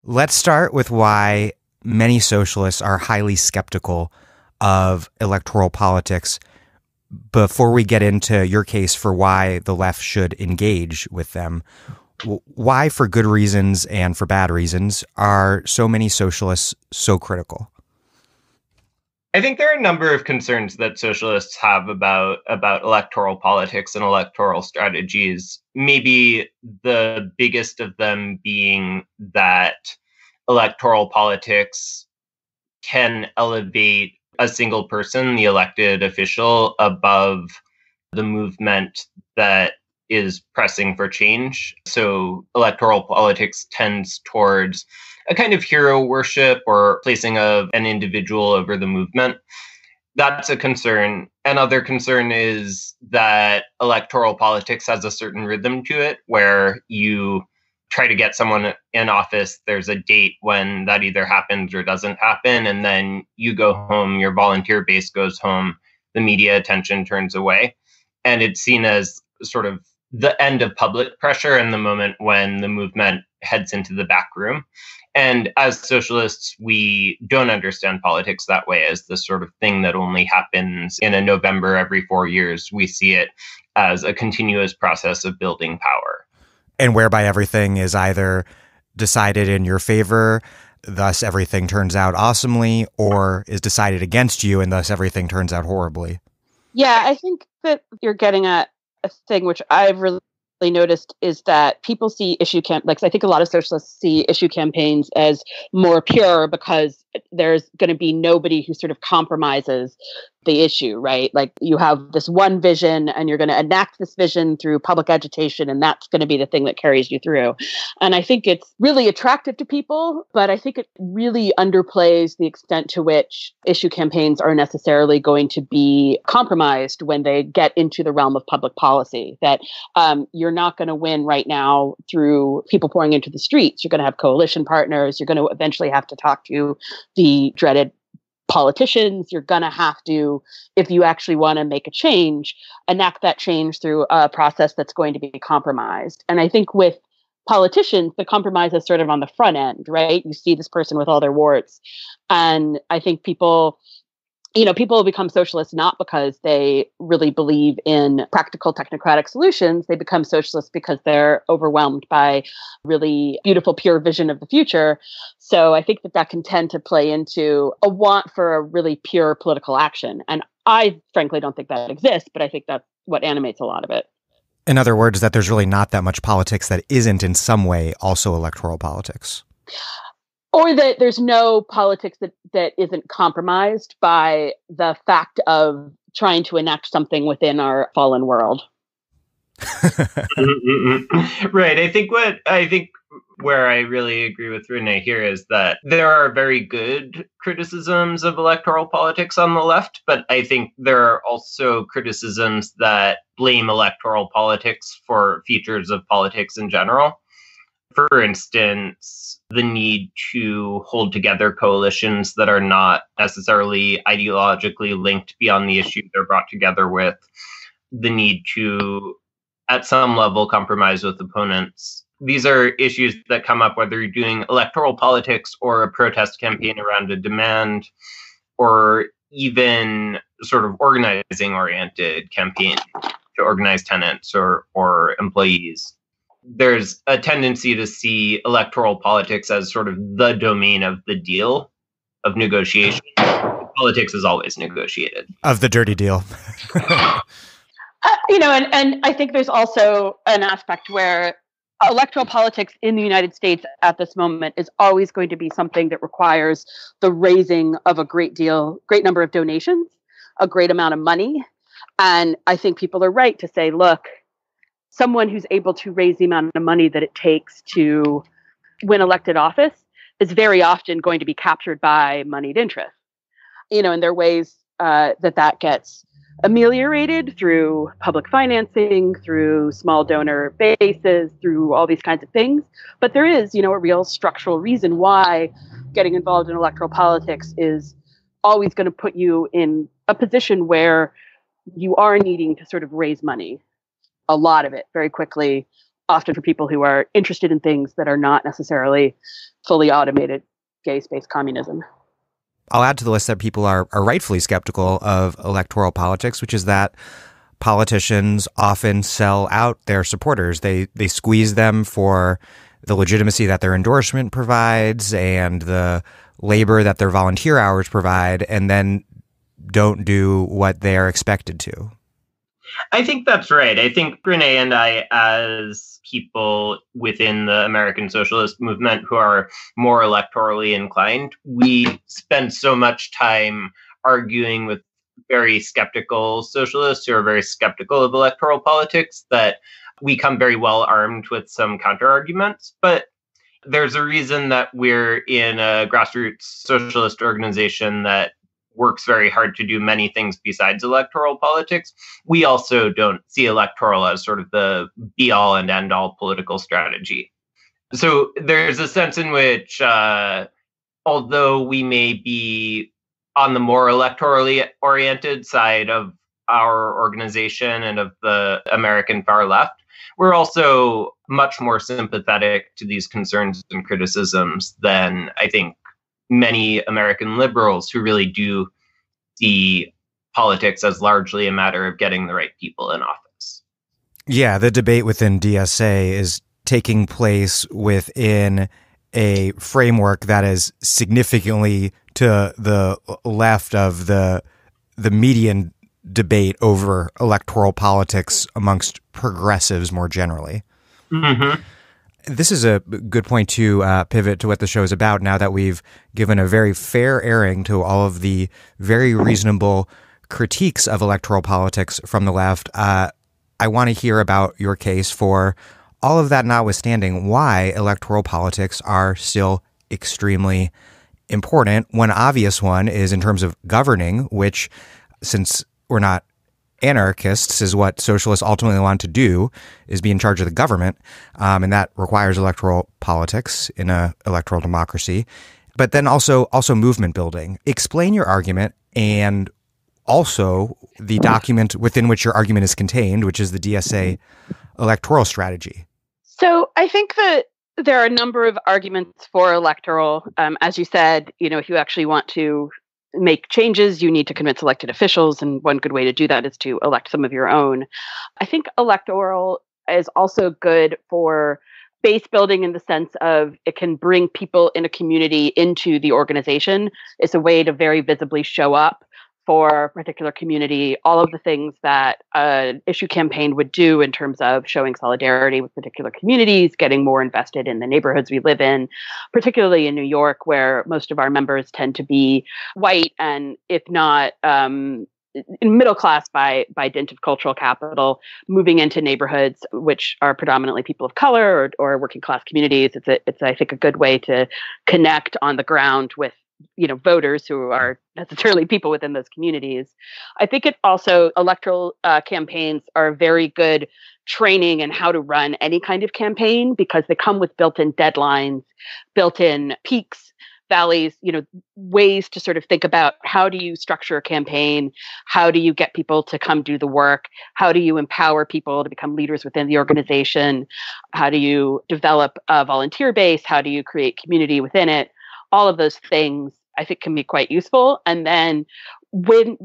Let's start with why many socialists are highly skeptical of electoral politics before we get into your case for why the left should engage with them. Why, for good reasons and for bad reasons, are so many socialists so critical? I think there are a number of concerns that socialists have about electoral politics and electoral strategies. Maybe the biggest of them being that electoral politics can elevate a single person, the elected official, above the movement that is pressing for change. So electoral politics tends towards a kind of hero worship or placing of an individual over the movement. That's a concern. Another concern is that electoral politics has a certain rhythm to it where you try to get someone in office, there's a date when that either happens or doesn't happen, and then you go home, your volunteer base goes home, the media attention turns away. And it's seen as sort of the end of public pressure and the moment when the movement heads into the back room. And as socialists, we don't understand politics that way as the sort of thing that only happens in a November every 4 years. We see it as a continuous process of building power. And whereby everything is either decided in your favor, thus everything turns out awesomely, or is decided against you, and thus everything turns out horribly. Yeah, I think that you're getting at a thing which I've really noticed is that people see I think a lot of socialists see issue campaigns as more pure because there's going to be nobody who sort of compromises the issue, right? Like you have this one vision and you're going to enact this vision through public agitation, and that's going to be the thing that carries you through. And I think it's really attractive to people, but I think it really underplays the extent to which issue campaigns are necessarily going to be compromised when they get into the realm of public policy. That you're not going to win right now through people pouring into the streets. You're going to have coalition partners. You're going to eventually have to talk to the dreaded politicians. You're going to have to, if you actually want to make a change, enact that change through a process that's going to be compromised. And I think with politicians, the compromise is sort of on the front end, right? You see this person with all their warts. And I think people become socialists not because they really believe in practical technocratic solutions. They become socialists because they're overwhelmed by really beautiful, pure vision of the future. So I think that can tend to play into a want for a really pure political action. And I frankly don't think that exists, but I think that's what animates a lot of it. In other words, that there's really not that much politics that isn't in some way also electoral politics. Or that there's no politics that isn't compromised by the fact of trying to enact something within our fallen world. Right. I think where I really agree with Renee here is that there are very good criticisms of electoral politics on the left, but I think there are also criticisms that blame electoral politics for features of politics in general. For instance, the need to hold together coalitions that are not necessarily ideologically linked beyond the issue they're brought together with, the need to, at some level, compromise with opponents. These are issues that come up whether you're doing electoral politics or a protest campaign around a demand, or even sort of organizing-oriented campaign to organize tenants or employees. There's a tendency to see electoral politics as sort of the domain of the deal, of negotiation. Politics is always negotiated. Of the dirty deal. And I think there's also an aspect where electoral politics in the United States at this moment is always going to be something that requires the raising of a great number of donations, a great amount of money. And I think people are right to say, look, someone who's able to raise the amount of money that it takes to win elected office is very often going to be captured by moneyed interest. And there are ways that gets ameliorated through public financing, through small donor bases, through all these kinds of things. But there is, a real structural reason why getting involved in electoral politics is always going to put you in a position where you are needing to sort of raise money. A lot of it very quickly, often for people who are interested in things that are not necessarily fully automated gay space communism. I'll add to the list that people are rightfully skeptical of electoral politics, which is that politicians often sell out their supporters. They squeeze them for the legitimacy that their endorsement provides and the labor that their volunteer hours provide, and then don't do what they are expected to. I think that's right. I think Renee and I, as people within the American socialist movement who are more electorally inclined, we spend so much time arguing with very skeptical socialists who are very skeptical of electoral politics that we come very well armed with some counter arguments. But there's a reason that we're in a grassroots socialist organization that works very hard to do many things besides electoral politics. We also don't see electoral as sort of the be-all and end-all political strategy. So there's a sense in which, although we may be on the more electorally oriented side of our organization and of the American far left, we're also much more sympathetic to these concerns and criticisms than I think many American liberals who really do see politics as largely a matter of getting the right people in office. Yeah, the debate within DSA is taking place within a framework that is significantly to the left of the median debate over electoral politics amongst progressives more generally. Mm-hmm. This is a good point to pivot to what the show is about now that we've given a very fair airing to all of the very reasonable critiques of electoral politics from the left. I want to hear about your case for all of that notwithstanding, why electoral politics are still extremely important. One obvious one is in terms of governing, which, since we're not anarchists, is what socialists ultimately want to do, is be in charge of the government. And that requires electoral politics in an electoral democracy. But then also movement building. Explain your argument and also the document within which your argument is contained, which is the DSA electoral strategy. So I think that there are a number of arguments for electoral. As you said, if you actually want to make changes, you need to convince elected officials. And one good way to do that is to elect some of your own. I think electoral is also good for base building in the sense of it can bring people in a community into the organization. It's a way to very visibly show up for a particular community, all of the things that an issue campaign would do in terms of showing solidarity with particular communities, getting more invested in the neighborhoods we live in, particularly in New York, where most of our members tend to be white and, if not middle class by dint of cultural capital, moving into neighborhoods which are predominantly people of color or working class communities. It's I think a good way to connect on the ground with voters who are necessarily people within those communities. I think it also, electoral campaigns are very good training in how to run any kind of campaign because they come with built-in deadlines, built-in peaks, valleys, ways to sort of think about how do you structure a campaign? How do you get people to come do the work? How do you empower people to become leaders within the organization? How do you develop a volunteer base? How do you create community within it? All of those things I think can be quite useful. And then when,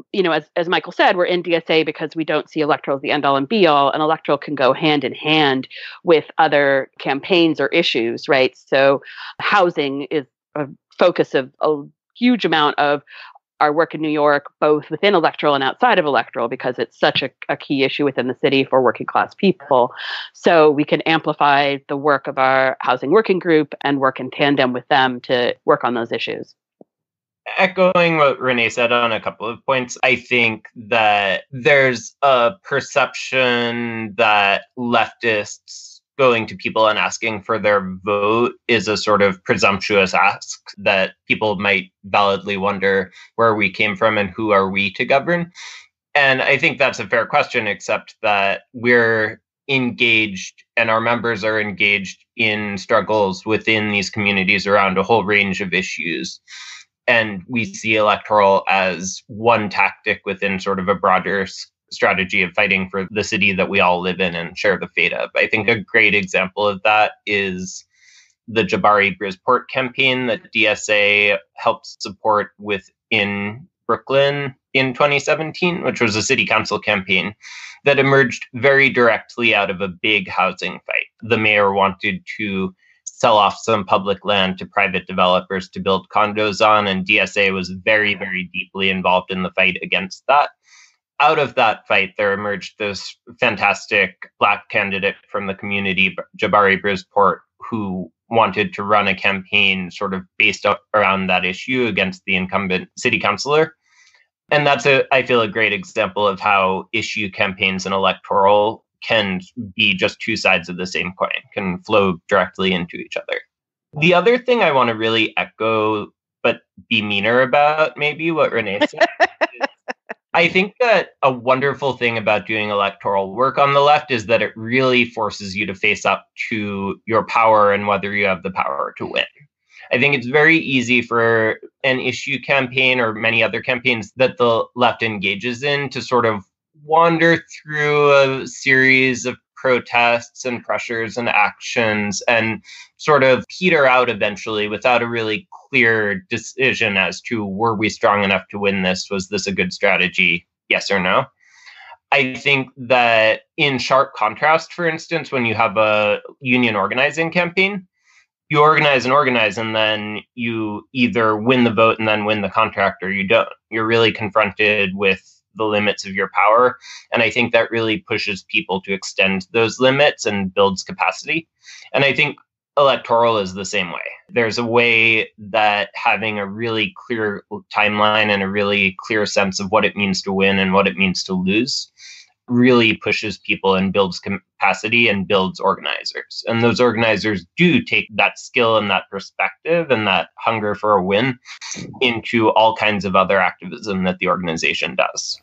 as Michael said, we're in DSA because we don't see electoral as the end all and be all, and electoral can go hand in hand with other campaigns or issues, right? So housing is a focus of a huge amount of our work in New York, both within electoral and outside of electoral, because it's such a key issue within the city for working class people. So we can amplify the work of our housing working group and work in tandem with them to work on those issues. Echoing what Renee said on a couple of points, I think that there's a perception that leftists going to people and asking for their vote is a sort of presumptuous ask that people might validly wonder where we came from and who are we to govern. And I think that's a fair question, except that we're engaged and our members are engaged in struggles within these communities around a whole range of issues. And we see electoral as one tactic within sort of a broader strategy of fighting for the city that we all live in and share the fate of. I think a great example of that is the Jabari Bridgeport campaign that DSA helped support within Brooklyn in 2017, which was a city council campaign that emerged very directly out of a big housing fight. The mayor wanted to sell off some public land to private developers to build condos on, and DSA was very, very deeply involved in the fight against that. Out of that fight, there emerged this fantastic Black candidate from the community, Jabari Bridgeport, who wanted to run a campaign sort of based around that issue against the incumbent city councilor. And that's, I feel, a great example of how issue campaigns and electoral can be just two sides of the same coin, can flow directly into each other. The other thing I want to really echo, but be meaner about, maybe what Renee said, is I think that a wonderful thing about doing electoral work on the left is that it really forces you to face up to your power and whether you have the power to win. I think it's very easy for an issue campaign or many other campaigns that the left engages in to sort of wander through a series of protests and pressures and actions and sort of peter out eventually without a really clear decision as to, were we strong enough to win this? Was this a good strategy? Yes or no? I think that in sharp contrast, for instance, when you have a union organizing campaign, you organize and then you either win the vote and then win the contract, or you don't. You're really confronted with the limits of your power. And I think that really pushes people to extend those limits and builds capacity. And I think electoral is the same way. There's a way that having a really clear timeline and a really clear sense of what it means to win and what it means to lose really pushes people and builds capacity and builds organizers. And those organizers do take that skill and that perspective and that hunger for a win into all kinds of other activism that the organization does.